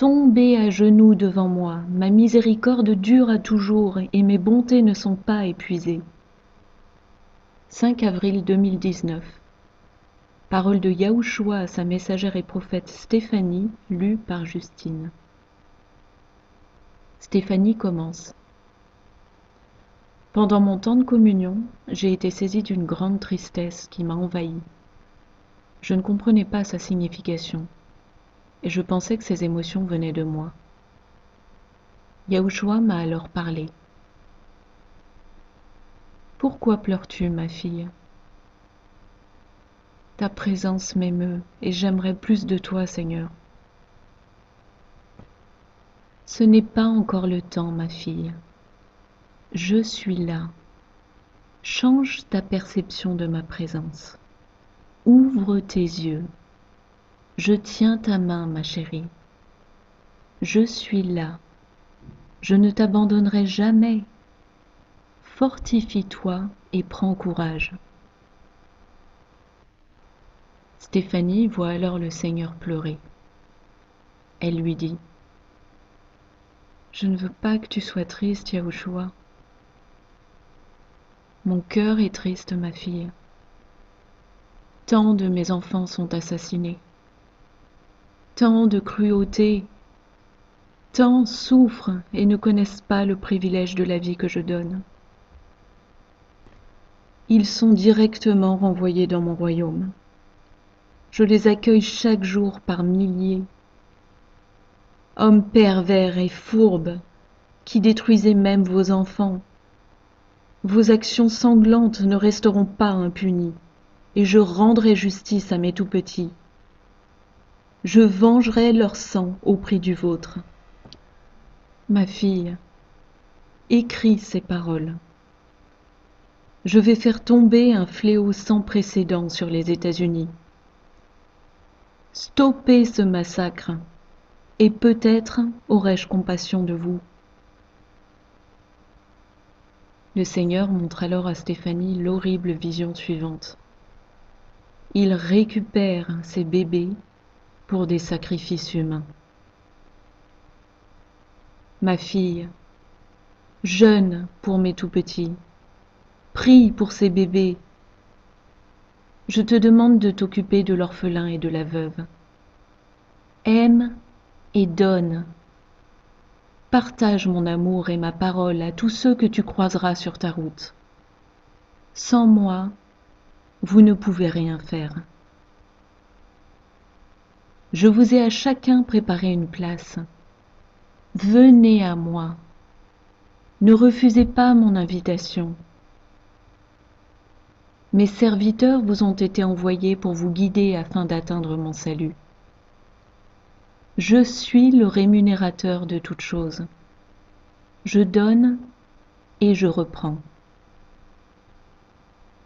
Tombez à genoux devant moi, ma miséricorde dure à toujours et mes bontés ne sont pas épuisées. 5 avril 2019. Parole de Yahushua à sa messagère et prophète Stéphanie, lue par Justine. Stéphanie commence. Pendant mon temps de communion, j'ai été saisie d'une grande tristesse qui m'a envahie. Je ne comprenais pas sa signification, et je pensais que ces émotions venaient de moi. Yahushua m'a alors parlé. Pourquoi pleures-tu, ma fille ? Ta présence m'émeut, et j'aimerais plus de toi, Seigneur. Ce n'est pas encore le temps, ma fille. Je suis là. Change ta perception de ma présence. Ouvre tes yeux. Je tiens ta main, ma chérie. Je suis là. Je ne t'abandonnerai jamais. Fortifie-toi et prends courage. Stéphanie voit alors le Seigneur pleurer. Elle lui dit : « Je ne veux pas que tu sois triste, Yahushua. Mon cœur est triste, ma fille. Tant de mes enfants sont assassinés. Tant de cruauté. Tant souffrent et ne connaissent pas le privilège de la vie que je donne. Ils sont directement renvoyés dans mon royaume. Je les accueille chaque jour par milliers. Hommes pervers et fourbes, qui détruisez même vos enfants. Vos actions sanglantes ne resteront pas impunies, et je rendrai justice à mes tout-petits. Je vengerai leur sang au prix du vôtre. Ma fille, écris ces paroles. Je vais faire tomber un fléau sans précédent sur les États-Unis. Stoppez ce massacre, et peut-être aurai-je compassion de vous. Le Seigneur montre alors à Stéphanie l'horrible vision suivante. Il récupère ses bébés pour des sacrifices humains. Ma fille, jeûne pour mes tout-petits, prie pour ces bébés. Je te demande de t'occuper de l'orphelin et de la veuve. Aime et donne. Partage mon amour et ma parole à tous ceux que tu croiseras sur ta route. Sans moi, vous ne pouvez rien faire. Je vous ai à chacun préparé une place. Venez à moi. Ne refusez pas mon invitation. Mes serviteurs vous ont été envoyés pour vous guider afin d'atteindre mon salut. Je suis le rémunérateur de toutes choses. Je donne et je reprends.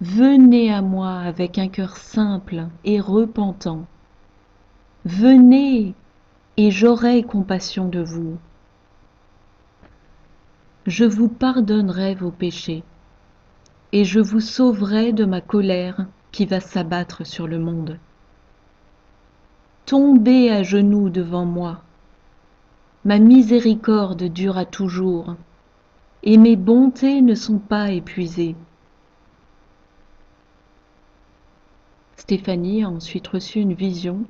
Venez à moi avec un cœur simple et repentant. Venez et j'aurai compassion de vous. Je vous pardonnerai vos péchés et je vous sauverai de ma colère qui va s'abattre sur le monde. Tombez à genoux devant moi. Ma miséricorde dure à toujours, et mes bontés ne sont pas épuisées. Stéphanie a ensuite reçu une vision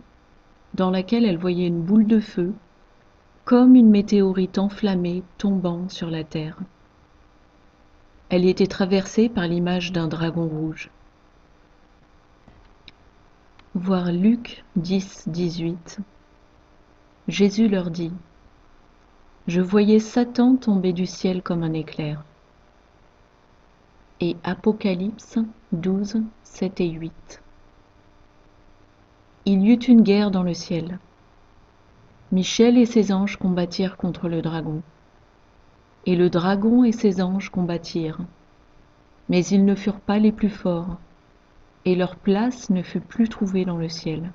dans laquelle elle voyait une boule de feu, comme une météorite enflammée tombant sur la terre. Elle était traversée par l'image d'un dragon rouge. Voir Luc 10, 18. Jésus leur dit : Je voyais Satan tomber du ciel comme un éclair. Et Apocalypse 12, 7 et 8. Il y eut une guerre dans le ciel. Michel et ses anges combattirent contre le dragon. Et le dragon et ses anges combattirent. Mais ils ne furent pas les plus forts, et leur place ne fut plus trouvée dans le ciel.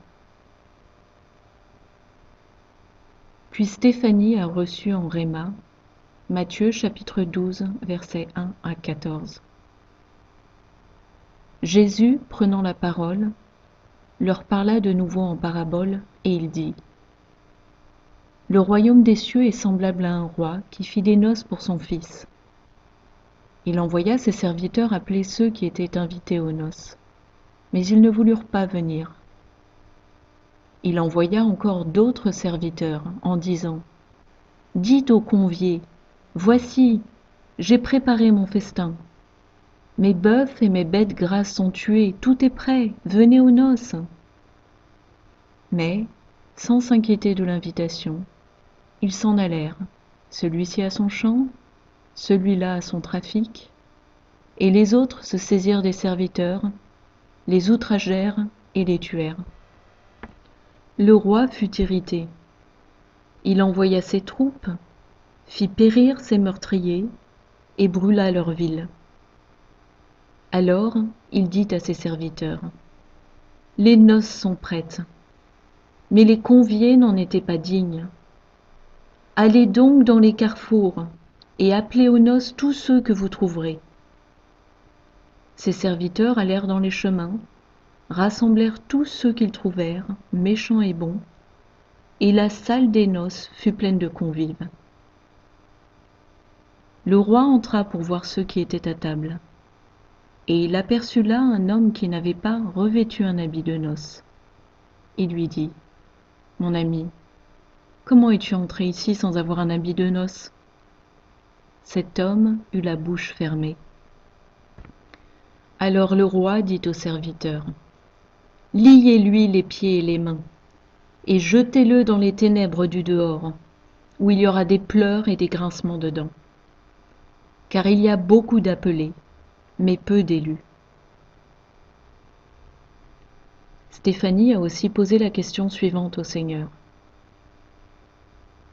Puis Stéphanie a reçu en Réma Matthieu chapitre 12, versets 1 à 14. Jésus, prenant la parole, leur parla de nouveau en parabole, et il dit : Le royaume des cieux est semblable à un roi qui fit des noces pour son fils. Il envoya ses serviteurs appeler ceux qui étaient invités aux noces, mais ils ne voulurent pas venir. Il envoya encore d'autres serviteurs en disant : « Dites aux conviés, voici, j'ai préparé mon festin. Mes bœufs et mes bêtes grasses sont tués, tout est prêt, venez aux noces. » Mais, sans s'inquiéter de l'invitation, ils s'en allèrent, celui-ci à son champ, celui-là à son trafic, et les autres se saisirent des serviteurs, les outragèrent et les tuèrent. Le roi fut irrité. Il envoya ses troupes, fit périr ses meurtriers et brûla leur ville. Alors il dit à ses serviteurs : « Les noces sont prêtes, mais les conviés n'en étaient pas dignes. Allez donc dans les carrefours et appelez aux noces tous ceux que vous trouverez. » Ses serviteurs allèrent dans les chemins, rassemblèrent tous ceux qu'ils trouvèrent, méchants et bons, et la salle des noces fut pleine de convives. Le roi entra pour voir ceux qui étaient à table, et il aperçut là un homme qui n'avait pas revêtu un habit de noces. Il lui dit : « Mon ami, comment es-tu entré ici sans avoir un habit de noces ? » Cet homme eut la bouche fermée. Alors le roi dit aux serviteurs : « Liez-lui les pieds et les mains, et jetez-le dans les ténèbres du dehors, où il y aura des pleurs et des grincements de dents. Car il y a beaucoup d'appelés, mais peu d'élus. » Stéphanie a aussi posé la question suivante au Seigneur.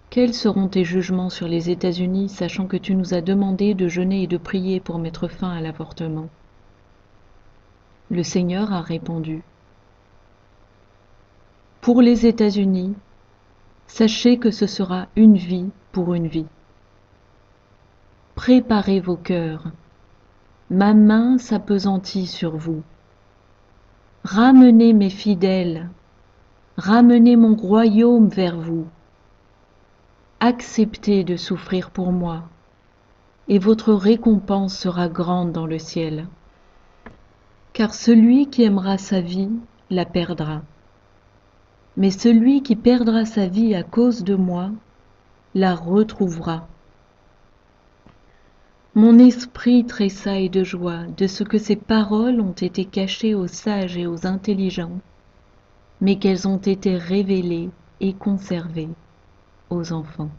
Quels seront tes jugements sur les États-Unis, sachant que tu nous as demandé de jeûner et de prier pour mettre fin à l'avortement ? Le Seigneur a répondu : Pour les États-Unis, sachez que ce sera une vie pour une vie. Préparez vos cœurs. Ma main s'appesantit sur vous. Ramenez mes fidèles. Ramenez mon royaume vers vous. Acceptez de souffrir pour moi, et votre récompense sera grande dans le ciel. Car celui qui aimera sa vie la perdra. Mais celui qui perdra sa vie à cause de moi la retrouvera. Mon esprit tressaille de joie de ce que ces paroles ont été cachées aux sages et aux intelligents, mais qu'elles ont été révélées et conservées aux enfants.